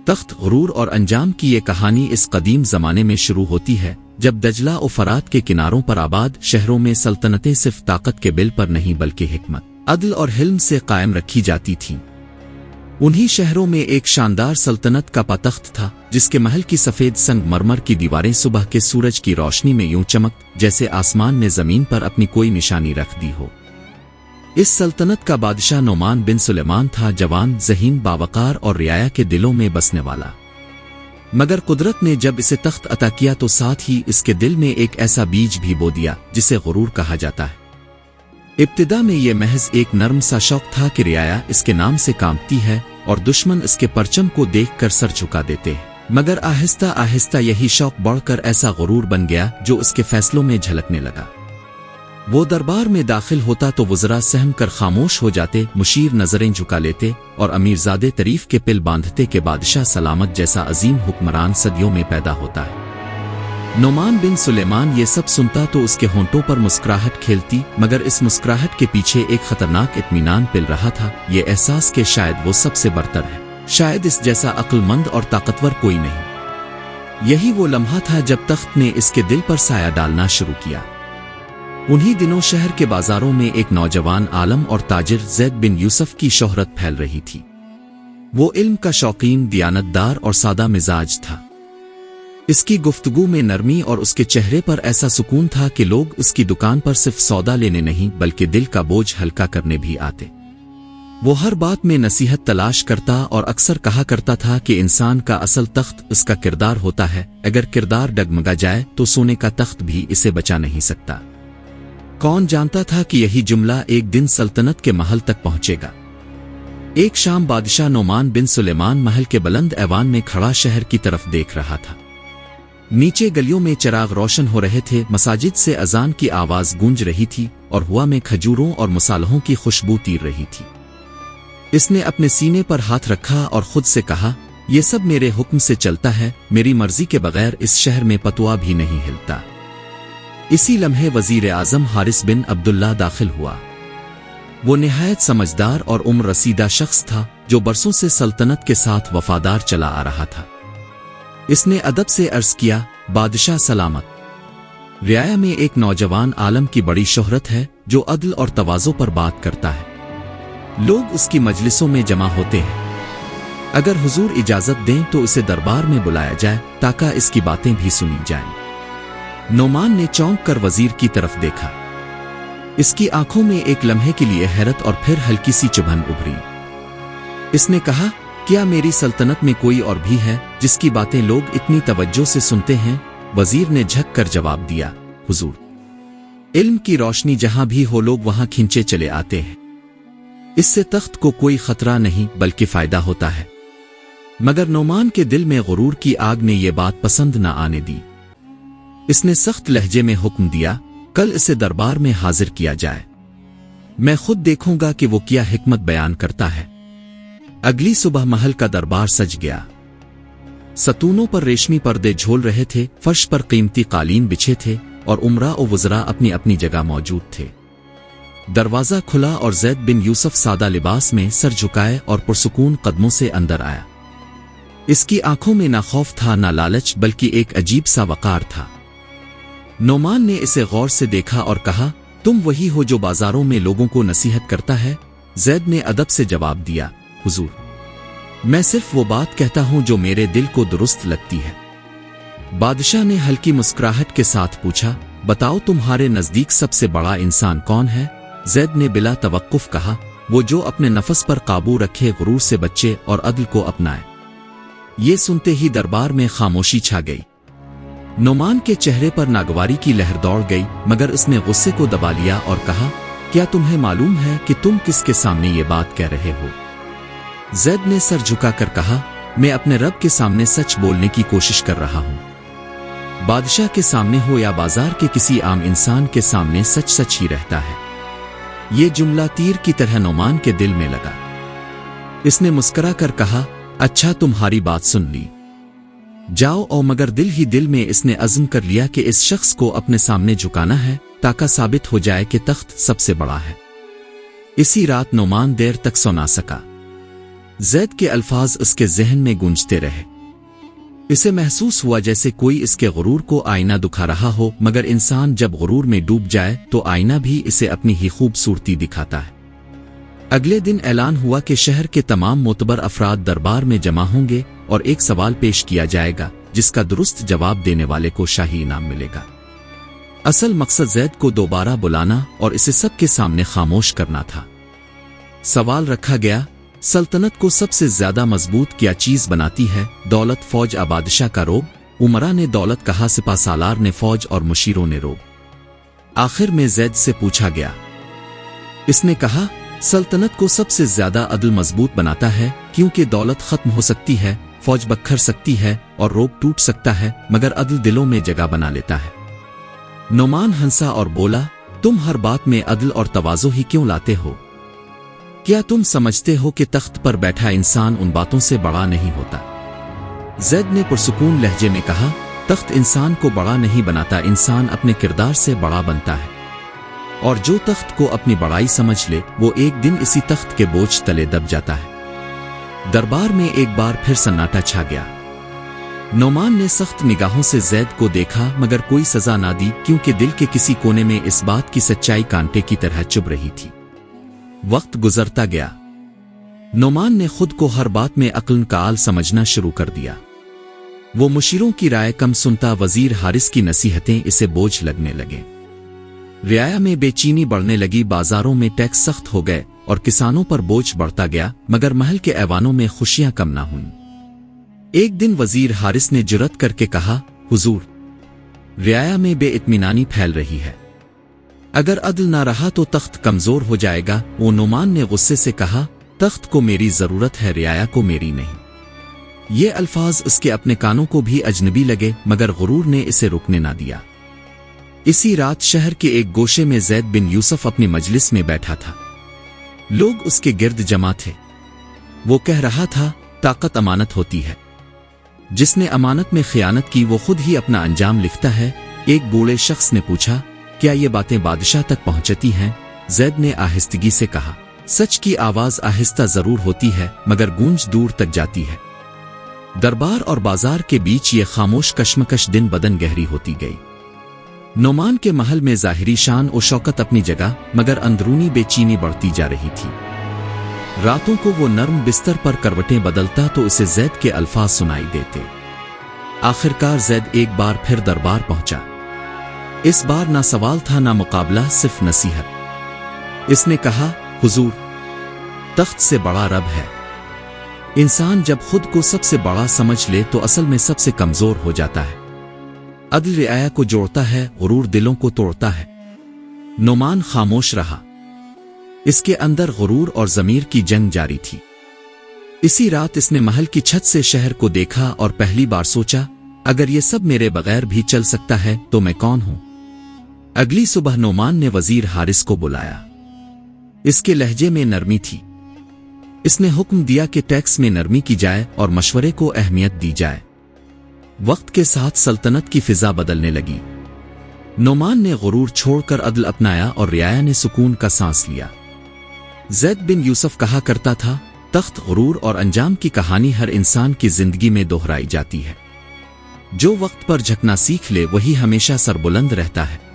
تخت، غرور اور انجام کی یہ کہانی اس قدیم زمانے میں شروع ہوتی ہے جب دجلہ و فرات کے کناروں پر آباد شہروں میں سلطنتیں صرف طاقت کے بل پر نہیں بلکہ حکمت، عدل اور حلم سے قائم رکھی جاتی تھیں۔ انہی شہروں میں ایک شاندار سلطنت کا پاتخت تھا جس کے محل کی سفید سنگ مرمر کی دیواریں صبح کے سورج کی روشنی میں یوں چمک جیسے آسمان نے زمین پر اپنی کوئی نشانی رکھ دی ہو۔ اس سلطنت کا بادشاہ نعمان بن سلیمان تھا، جوان، ذہین، باوقار اور رعایا کے دلوں میں بسنے والا۔ مگر قدرت نے جب اسے تخت عطا کیا تو ساتھ ہی اس کے دل میں ایک ایسا بیج بھی بو دیا جسے غرور کہا جاتا ہے۔ ابتدا میں یہ محض ایک نرم سا شوق تھا کہ رعایا اس کے نام سے کانپتی ہے اور دشمن اس کے پرچم کو دیکھ کر سر جھکا دیتے ہیں، مگر آہستہ آہستہ یہی شوق بڑھ کر ایسا غرور بن گیا جو اس کے فیصلوں میں جھلکنے لگا۔ وہ دربار میں داخل ہوتا تو وزراء سہم کر خاموش ہو جاتے، مشیر نظریں جھکا لیتے اور امیرزادے تعریف کے پل باندھتے کہ بادشاہ سلامت جیسا عظیم حکمران صدیوں میں پیدا ہوتا ہے۔ نعمان بن سلیمان یہ سب سنتا تو اس کے ہونٹوں پر مسکراہٹ کھیلتی، مگر اس مسکراہٹ کے پیچھے ایک خطرناک اطمینان پل رہا تھا، یہ احساس کہ شاید وہ سب سے برتر ہے، شاید اس جیسا عقل مند اور طاقتور کوئی نہیں۔ یہی وہ لمحہ تھا جب تخت نے اس کے دل پر سایہ ڈالنا شروع کیا۔ انہی دنوں شہر کے بازاروں میں ایک نوجوان عالم اور تاجر زید بن یوسف کی شہرت پھیل رہی تھی۔ وہ علم کا شوقین، دیانتدار اور سادہ مزاج تھا۔ اس کی گفتگو میں نرمی اور اس کے چہرے پر ایسا سکون تھا کہ لوگ اس کی دکان پر صرف سودا لینے نہیں بلکہ دل کا بوجھ ہلکا کرنے بھی آتے۔ وہ ہر بات میں نصیحت تلاش کرتا اور اکثر کہا کرتا تھا کہ انسان کا اصل تخت اس کا کردار ہوتا ہے، اگر کردار ڈگمگا جائے تو سونے کا تخت بھی اسے بچا نہیں سکتا۔ کون جانتا تھا کہ یہی جملہ ایک دن سلطنت کے محل تک پہنچے گا۔ ایک شام بادشاہ نعمان بن سلیمان محل کے بلند ایوان میں کھڑا شہر کی طرف دیکھ رہا تھا۔ نیچے گلیوں میں چراغ روشن ہو رہے تھے، مساجد سے اذان کی آواز گونج رہی تھی اور ہوا میں کھجوروں اور مصالحوں کی خوشبو تیر رہی تھی۔ اس نے اپنے سینے پر ہاتھ رکھا اور خود سے کہا، یہ سب میرے حکم سے چلتا ہے، میری مرضی کے بغیر اس شہر میں پتوا بھی نہیں ہلتا۔ اسی لمحے وزیر اعظم حارث بن عبداللہ داخل ہوا۔ وہ نہایت سمجھدار اور عمر رسیدہ شخص تھا جو برسوں سے سلطنت کے ساتھ وفادار چلا آ رہا تھا۔ اس نے ادب سے عرض کیا، بادشاہ سلامت، رعایا میں ایک نوجوان عالم کی بڑی شہرت ہے جو عدل اور تواضع پر بات کرتا ہے۔ لوگ اس کی مجلسوں میں جمع ہوتے ہیں۔ اگر حضور اجازت دیں تو اسے دربار میں بلایا جائے تاکہ اس کی باتیں بھی سنی جائیں۔ نعمان نے چونک کر وزیر کی طرف دیکھا۔ اس کی آنکھوں میں ایک لمحے کے لیے حیرت اور پھر ہلکی سی چبھن ابھری۔ اس نے کہا، کیا میری سلطنت میں کوئی اور بھی ہے جس کی باتیں لوگ اتنی توجہ سے سنتے ہیں؟ وزیر نے جھک کر جواب دیا، حضور، علم کی روشنی جہاں بھی ہو لوگ وہاں کھنچے چلے آتے ہیں۔ اس سے تخت کو کوئی خطرہ نہیں بلکہ فائدہ ہوتا ہے۔ مگر نعمان کے دل میں غرور کی آگ نے یہ بات پسند نہ آنے دی۔ اس نے سخت لہجے میں حکم دیا، کل اسے دربار میں حاضر کیا جائے، میں خود دیکھوں گا کہ وہ کیا حکمت بیان کرتا ہے۔ اگلی صبح محل کا دربار سج گیا۔ ستونوں پر ریشمی پردے جھول رہے تھے، فرش پر قیمتی قالین بچھے تھے اور امراء و وزراء اپنی اپنی جگہ موجود تھے۔ دروازہ کھلا اور زید بن یوسف سادہ لباس میں سر جھکائے اور پرسکون قدموں سے اندر آیا۔ اس کی آنکھوں میں نہ خوف تھا نہ لالچ بلکہ ایک عجیب سا وقار تھا۔ نعمان نے اسے غور سے دیکھا اور کہا، تم وہی ہو جو بازاروں میں لوگوں کو نصیحت کرتا ہے؟ زید نے ادب سے جواب دیا، حضور، میں صرف وہ بات کہتا ہوں جو میرے دل کو درست لگتی ہے۔ بادشاہ نے ہلکی مسکراہٹ کے ساتھ پوچھا، بتاؤ تمہارے نزدیک سب سے بڑا انسان کون ہے؟ زید نے بلا توقف کہا، وہ جو اپنے نفس پر قابو رکھے، غرور سے بچے اور عدل کو اپنائے۔ یہ سنتے ہی دربار میں خاموشی چھا گئی۔ نعمان کے چہرے پر ناگواری کی لہر دوڑ گئی، مگر اس نے غصے کو دبا لیا اور کہا، کیا تمہیں معلوم ہے کہ تم کس کے سامنے یہ بات کہہ رہے ہو؟ زید نے سر جھکا کر کہا، میں اپنے رب کے سامنے سچ بولنے کی کوشش کر رہا ہوں۔ بادشاہ کے سامنے ہو یا بازار کے کسی عام انسان کے سامنے سچ سچ ہی رہتا ہے۔ یہ جملہ تیر کی طرح نعمان کے دل میں لگا۔ اس نے مسکرا کر کہا، اچھا تمہاری بات سن لی، جاؤ۔ اور مگر دل ہی دل میں اس نے عزم کر لیا کہ اس شخص کو اپنے سامنے جھکانا ہے تاکہ ثابت ہو جائے کہ تخت سب سے بڑا ہے۔ اسی رات نعمان دیر تک سو نہ سکا۔ زید کے الفاظ اس کے ذہن میں گونجتے رہے۔ اسے محسوس ہوا جیسے کوئی اس کے غرور کو آئینہ دکھا رہا ہو، مگر انسان جب غرور میں ڈوب جائے تو آئینہ بھی اسے اپنی ہی خوبصورتی دکھاتا ہے۔ اگلے دن اعلان ہوا کہ شہر کے تمام معتبر افراد دربار میں جمع ہوں گے اور ایک سوال پیش کیا جائے گا جس کا درست جواب دینے والے کو شاہی انعام ملے گا۔ اصل مقصد زید کو دوبارہ بلانا اور اسے سب کے سامنے خاموش کرنا تھا۔ سوال رکھا گیا، سلطنت کو سب سے زیادہ مضبوط کیا چیز بناتی ہے؟ دولت، فوج، بادشاہ کا روب؟ عمرا نے دولت کہا، سپہ سالار نے فوج اور مشیروں نے روب۔ آخر میں زید سے پوچھا گیا۔ اس نے کہا، سلطنت کو سب سے زیادہ عدل مضبوط بناتا ہے، کیونکہ دولت ختم ہو سکتی ہے، فوج بکھر سکتی ہے اور روب ٹوٹ سکتا ہے، مگر عدل دلوں میں جگہ بنا لیتا ہے۔ نعمان ہنسا اور بولا، تم ہر بات میں عدل اور تواضع ہی کیوں لاتے ہو؟ کیا تم سمجھتے ہو کہ تخت پر بیٹھا انسان ان باتوں سے بڑا نہیں ہوتا؟ زید نے پرسکون لہجے میں کہا، تخت انسان کو بڑا نہیں بناتا، انسان اپنے کردار سے بڑا بنتا ہے، اور جو تخت کو اپنی بڑائی سمجھ لے وہ ایک دن اسی تخت کے بوجھ تلے دب جاتا ہے۔ دربار میں ایک بار پھر سناٹا چھا گیا۔ نعمان نے سخت نگاہوں سے زید کو دیکھا مگر کوئی سزا نہ دی، کیونکہ دل کے کسی کونے میں اس بات کی سچائی کانٹے کی طرح چبھ رہی تھی۔ وقت گزرتا گیا۔ نعمان نے خود کو ہر بات میں عقل کال سمجھنا شروع کر دیا۔ وہ مشیروں کی رائے کم سنتا، وزیر حارث کی نصیحتیں اسے بوجھ لگنے لگے۔ رعایا میں بے چینی بڑھنے لگی، بازاروں میں ٹیکس سخت ہو گئے اور کسانوں پر بوجھ بڑھتا گیا، مگر محل کے ایوانوں میں خوشیاں کم نہ ہوئیں۔ ایک دن وزیر حارث نے جرأت کر کے کہا، حضور، رعایا میں بے اطمینانی پھیل رہی ہے، اگر عدل نہ رہا تو تخت کمزور ہو جائے گا۔ وہ نعمان نے غصے سے کہا، تخت کو میری ضرورت ہے، رعایا کو میری نہیں۔ یہ الفاظ اس کے اپنے کانوں کو بھی اجنبی لگے، مگر غرور نے اسے رکنے نہ دیا۔ اسی رات شہر کے ایک گوشے میں زید بن یوسف اپنی مجلس میں بیٹھا تھا۔ لوگ اس کے گرد جمع تھے۔ وہ کہہ رہا تھا، طاقت امانت ہوتی ہے، جس نے امانت میں خیانت کی وہ خود ہی اپنا انجام لکھتا ہے۔ ایک بوڑھے شخص نے پوچھا، کیا یہ باتیں بادشاہ تک پہنچتی ہیں؟ زید نے آہستگی سے کہا، سچ کی آواز آہستہ ضرور ہوتی ہے مگر گونج دور تک جاتی ہے۔ دربار اور بازار کے بیچ یہ خاموش کشمکش دن بدن گہری ہوتی گئی۔ نعمان کے محل میں ظاہری شان و شوکت اپنی جگہ، مگر اندرونی بے چینی بڑھتی جا رہی تھی۔ راتوں کو وہ نرم بستر پر کروٹیں بدلتا تو اسے زید کے الفاظ سنائی دیتے۔ آخرکار زید ایک بار پھر دربار پہنچا۔ اس بار نہ سوال تھا نہ مقابلہ، صرف نصیحت۔ اس نے کہا، حضور، تخت سے بڑا رب ہے۔ انسان جب خود کو سب سے بڑا سمجھ لے تو اصل میں سب سے کمزور ہو جاتا ہے۔ عدل رعایا کو جوڑتا ہے، غرور دلوں کو توڑتا ہے۔ نعمان خاموش رہا۔ اس کے اندر غرور اور ضمیر کی جنگ جاری تھی۔ اسی رات اس نے محل کی چھت سے شہر کو دیکھا اور پہلی بار سوچا، اگر یہ سب میرے بغیر بھی چل سکتا ہے تو میں کون ہوں؟ اگلی صبح نعمان نے وزیر حارث کو بلایا۔ اس کے لہجے میں نرمی تھی۔ اس نے حکم دیا کہ ٹیکس میں نرمی کی جائے اور مشورے کو اہمیت دی جائے۔ وقت کے ساتھ سلطنت کی فضا بدلنے لگی۔ نعمان نے غرور چھوڑ کر عدل اپنایا اور رعایا نے سکون کا سانس لیا۔ زید بن یوسف کہا کرتا تھا، تخت، غرور اور انجام کی کہانی ہر انسان کی زندگی میں دہرائی جاتی ہے۔ جو وقت پر جھکنا سیکھ لے وہی ہمیشہ سربلند رہتا ہے۔